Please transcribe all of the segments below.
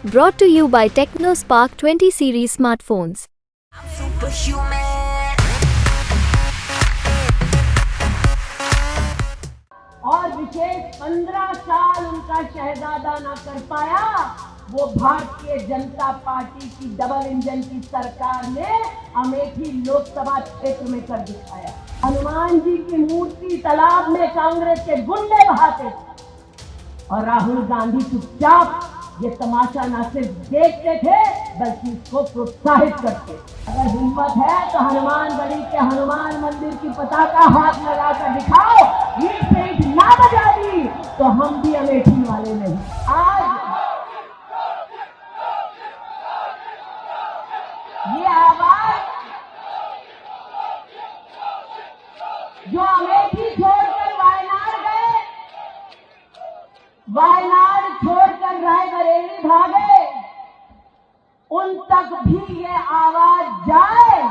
Brought to you by TechnoSpark 20 series smartphones. और विशेष 15 साल उनका शहजादा ना कर पाया, वो भारतीय जनता पार्टी की डबल इंजन की सरकार ने अमेठी लोकसभा क्षेत्र में कर दिखाया। हनुमान जी की मूर्ति तालाब में कांग्रेस के गुंडे बहाते थे और राहुल गांधी चुपचाप ये तमाशा न सिर्फ देखते थे बल्कि इसको प्रोत्साहित करते। अगर हिम्मत है तो हनुमानगढ़ी के हनुमान मंदिर की पताका हाथ लगाकर दिखाओ, ईट से ईट ना बजा दी तो हम भी अमेठी वाले नहीं। आज ये आवाज जो अमेठी छोड़कर वायनाड गए, वायनाड छोड़कर रायबरेली भागे, उन तक भी ये आवाज जाए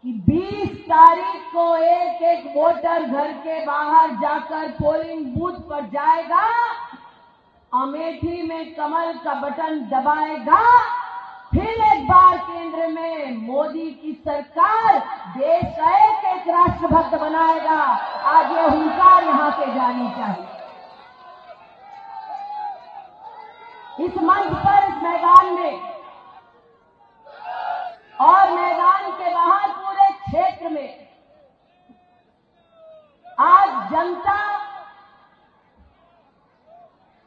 कि 20 तारीख को एक एक वोटर घर के बाहर जाकर पोलिंग बूथ पर जाएगा, अमेठी में कमल का बटन दबाएगा, फिर एक बार केंद्र में मोदी की सरकार देश का एक एक राष्ट्रभक्त बनाएगा। आज ये हुंकार यहां से जानी चाहिए। इस मंच पर, इस मैदान में और मैदान के बाहर पूरे क्षेत्र में आज जनता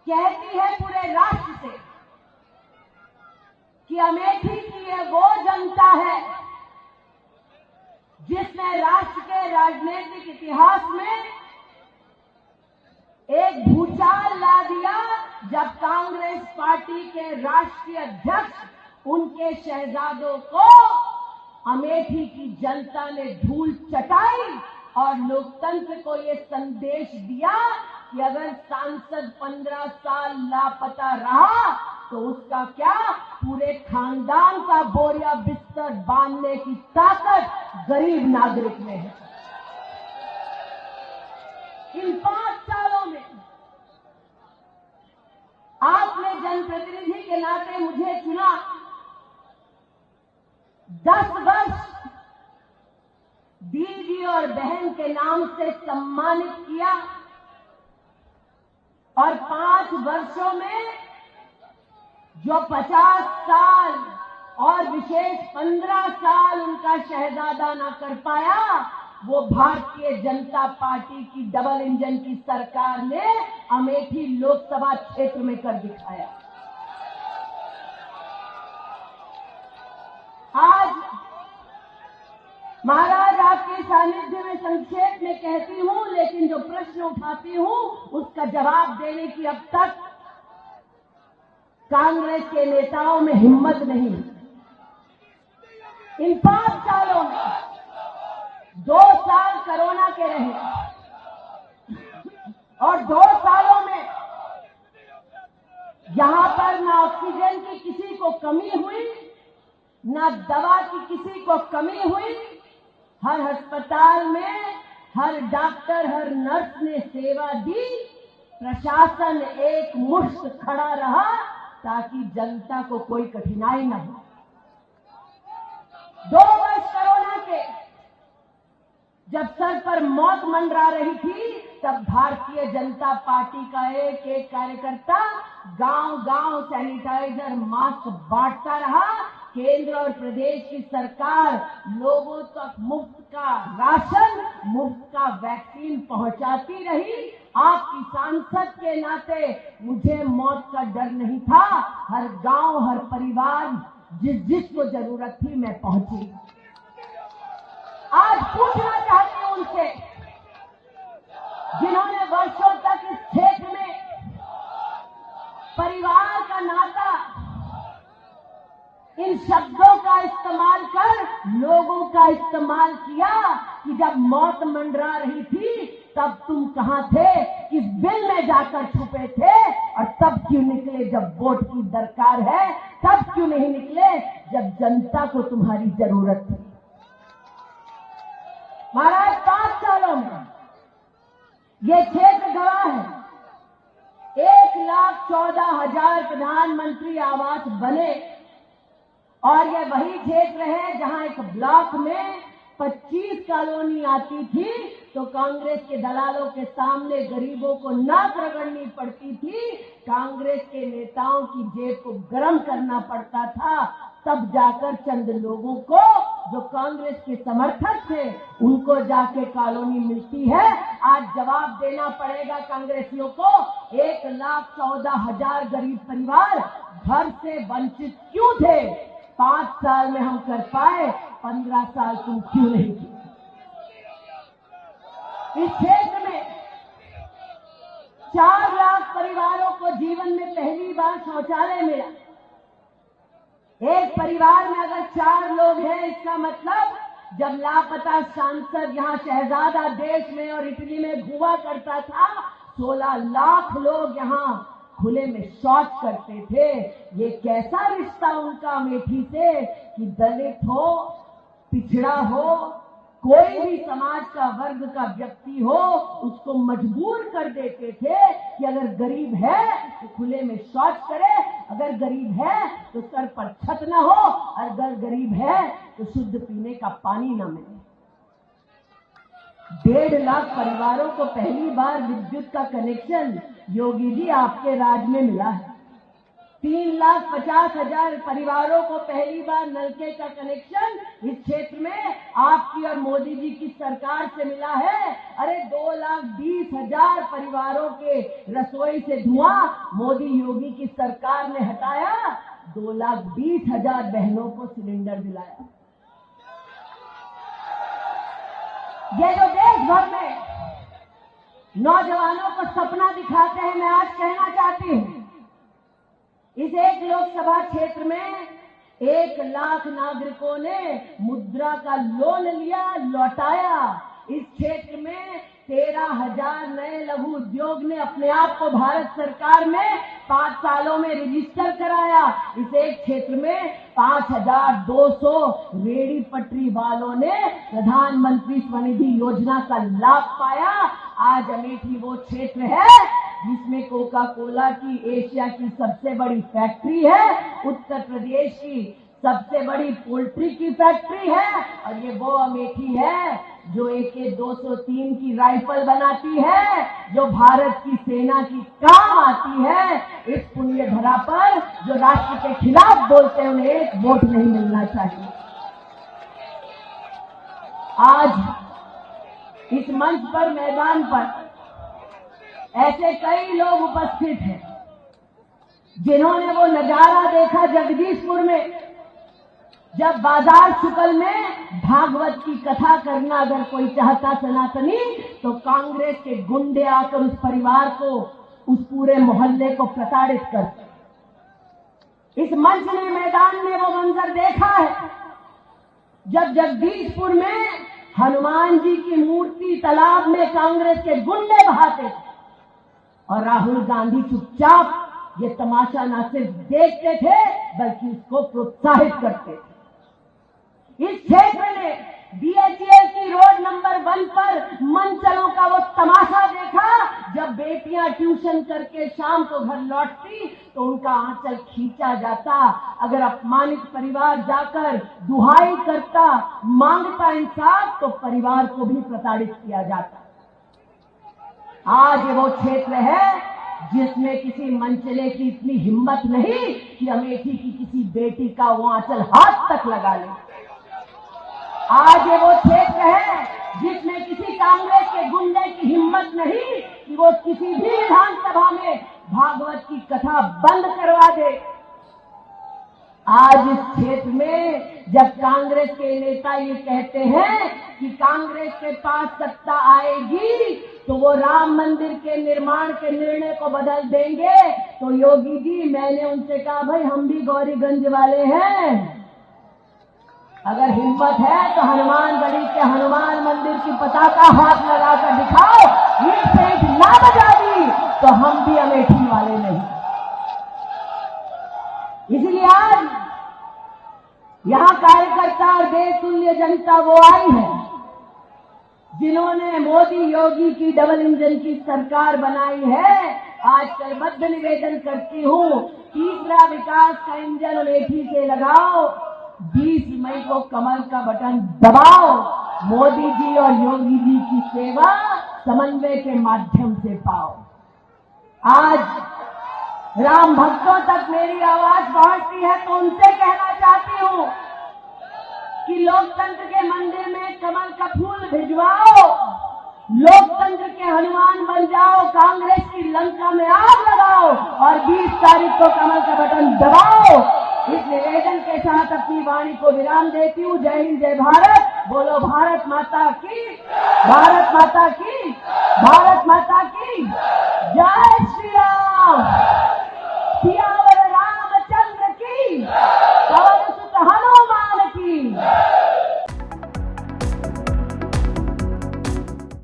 कहती है पूरे राष्ट्र से कि अमेठी की ये वो जनता है जिसने राष्ट्र के राजनीतिक इतिहास में एक भूचाल ला दिया जब कांग्रेस पार्टी के राष्ट्रीय अध्यक्ष उनके शहजादों को अमेठी की जनता ने धूल चटाई और लोकतंत्र को ये संदेश दिया कि अगर सांसद 15 साल लापता रहा तो उसका क्या, पूरे खानदान का बोरिया बिस्तर बांधने की ताकत गरीब नागरिक में है। इन 5 सालों में आपने जनप्रतिनिधि के नाते मुझे चुना, 10 वर्ष दीदी और बहन के नाम से सम्मानित किया और 5 वर्षों में जो 50 साल और विशेष 15 साल उनका शहजादा ना कर पाया, वो भारतीय जनता पार्टी की डबल इंजन की सरकार ने अमेठी लोकसभा क्षेत्र में कर दिखाया। आज महाराज आपके सानिध्य में संक्षेप में कहती हूं, लेकिन जो प्रश्न उठाती हूं उसका जवाब देने की अब तक कांग्रेस के नेताओं में हिम्मत नहीं। इन 5 सालों में 2 साल कोरोना के रहे और 2 सालों में यहां पर ना ऑक्सीजन की किसी को कमी हुई, ना दवा की किसी को कमी हुई। हर अस्पताल में हर डॉक्टर, हर नर्स ने सेवा दी, प्रशासन एक मुश्त खड़ा रहा ताकि जनता को कोई कठिनाई न हो। 2 वर्ष कोरोना के जब सर पर मौत मंडरा रही थी, तब भारतीय जनता पार्टी का एक एक कार्यकर्ता गांव-गांव सैनिटाइजर, मास्क बांटता रहा। केंद्र और प्रदेश की सरकार लोगों तक मुफ्त का राशन, मुफ्त का वैक्सीन पहुंचाती रही। आपकी सांसद के नाते मुझे मौत का डर नहीं था। हर गांव, हर परिवार, जिसको जरूरत थी, मैं पहुंची। आज पूछना चाहती हूं उनसे जिन्होंने वर्षों तक इस क्षेत्र में परिवार का नाता, इन शब्दों का इस्तेमाल कर लोगों का इस्तेमाल किया कि जब मौत मंडरा रही थी तब तुम कहां थे, किस बिल में जाकर छुपे थे, और तब क्यों निकले जब वोट की दरकार है, तब क्यों नहीं निकले जब जनता को तुम्हारी जरूरत थी। महाराज 5 सालों में ये क्षेत्र गवाह है। 1,64,000 14,000 प्रधानमंत्री आवास बने और ये वही क्षेत्र है जहां एक ब्लॉक में 25 कॉलोनी आती थी तो कांग्रेस के दलालों के सामने गरीबों को नाक रगड़नी पड़ती थी, कांग्रेस के नेताओं की जेब को गर्म करना पड़ता था, तब जाकर चंद लोगों को जो कांग्रेस के समर्थक थे उनको जाके कॉलोनी मिलती है। आज जवाब देना पड़ेगा कांग्रेसियों को, 1,14,000 गरीब परिवार घर से वंचित क्यों थे? 5 साल में हम कर पाए, 15 साल तुम क्यों नहीं किए? इस क्षेत्र में 4 लाख परिवारों को जीवन में पहली बार शौचालय मिला। एक परिवार में अगर 4 लोग हैं, इसका मतलब जब लापता सांसद यहाँ शहजादा देश में और इटली में घुमा करता था, 16 लाख लोग यहाँ खुले में शौच करते थे। ये कैसा रिश्ता उनका अमेठी से कि दलित हो, पिछड़ा हो, कोई भी समाज का वर्ग का व्यक्ति हो, उसको मजबूर कर देते थे कि अगर गरीब है तो खुले में शौच करे, अगर गरीब है तो सर पर छत न हो, और अगर गरीब है तो शुद्ध पीने का पानी न मिले। 1.5 लाख परिवारों को पहली बार विद्युत का कनेक्शन योगी जी आपके राज में मिला है। 3,50,000 परिवारों को पहली बार नलके का कनेक्शन इस क्षेत्र में आपकी और मोदी जी की सरकार से मिला है। अरे 2,20,000 परिवारों के रसोई से धुआं मोदी योगी की सरकार ने हटाया, 2,20,000 बहनों को सिलेंडर दिलाया। ये जो देश भर में नौजवानों को सपना दिखाते हैं, मैं आज कहना चाहती हूं, इस एक लोकसभा क्षेत्र में 1 लाख नागरिकों ने मुद्रा का लोन लिया, लौटाया। इस क्षेत्र में 13,000 नए लघु उद्योग ने अपने आप को भारत सरकार में 5 सालों में रजिस्टर कराया। इस एक क्षेत्र में 5,200 रेडी पटरी वालों ने प्रधानमंत्री स्वनिधि योजना का लाभ पाया। आज अमेठी वो क्षेत्र है जिसमें कोका कोला की एशिया की सबसे बड़ी फैक्ट्री है, उत्तर प्रदेश की सबसे बड़ी पोल्ट्री की फैक्ट्री है, और ये वो अमेठी है जो AK-203 की राइफल बनाती है, जो भारत की सेना की काम आती है। इस पुण्य धरा पर जो राष्ट्र के खिलाफ बोलते हैं उन्हें एक वोट नहीं मिलना चाहिए। आज इस मंच पर, मैदान पर ऐसे कई लोग उपस्थित हैं जिन्होंने वो नजारा देखा जगदीशपुर में, जब बाजार शुक्ल में भागवत की कथा करना अगर कोई चाहता सनातनी, तो कांग्रेस के गुंडे आकर उस परिवार को, उस पूरे मोहल्ले को प्रताड़ित करते। इस मंच ने, मैदान में वो मंजर देखा है जब जगदीशपुर में हनुमान जी की मूर्ति तालाब में कांग्रेस के गुंडे बहाते थे और राहुल गांधी चुपचाप ये तमाशा न सिर्फ देखते थे बल्कि उसको प्रोत्साहित करते थे। इस क्षेत्र ने BHEL की रोड नंबर 1 पर मनचलों का वो तमाशा देखा जब बेटियां ट्यूशन करके शाम को घर लौटती तो उनका आंचल खींचा जाता। अगर अपमानित परिवार जाकर दुहाई करता, मांगता इंसाफ, तो परिवार को भी प्रताड़ित किया जाता। आज वो क्षेत्र है जिसमें किसी मंचले की इतनी हिम्मत नहीं कि अमेठी की किसी बेटी का वो आंचल हाथ तक लगा ले। आज ये वो क्षेत्र है जिसमें किसी कांग्रेस के गुंडे की हिम्मत नहीं कि वो किसी भी विधानसभा में भागवत की कथा बंद करवा दे। आज इस क्षेत्र में जब कांग्रेस के नेता ये कहते हैं कि कांग्रेस के पास सत्ता आएगी तो वो राम मंदिर के निर्माण के निर्णय को बदल देंगे, तो योगी जी, मैंने उनसे कहा, भाई हम भी गौरीगंज वाले हैं, अगर हिम्मत है तो हनुमानगढ़ी के हनुमान मंदिर की पताका हाथ लगाकर दिखाओ। ईंट से ईंट ना बजा दी तो हम भी अमेठी वाले नहीं। इसलिए आज यहां कार्यकर्ता और देशतुल्य जनता वो आई है जिन्होंने मोदी योगी की डबल इंजन की सरकार बनाई है आज करबद्ध निवेदन करती हूँ, तीसरा विकास का इंजन अमेठी से लगाओ, 20 मई को कमल का बटन दबाओ, मोदी जी और योगी जी की सेवा समन्वय के माध्यम से पाओ। आज राम भक्तों तक मेरी आवाज पहुंचती है तो उनसे कहना चाहती हूँ कि लोकतंत्र के मंदिर में कमल का फूल भिजवाओ, लोकतंत्र के हनुमान बन जाओ, कांग्रेस की लंका में आग लगाओ और 20 तारीख को कमल का बटन दबाओ। इस निवेदन के साथ अपनी वाणी को विराम देती हूँ। जय हिंद, जय भारत। बोलो भारत माता की, भारत माता की, भारत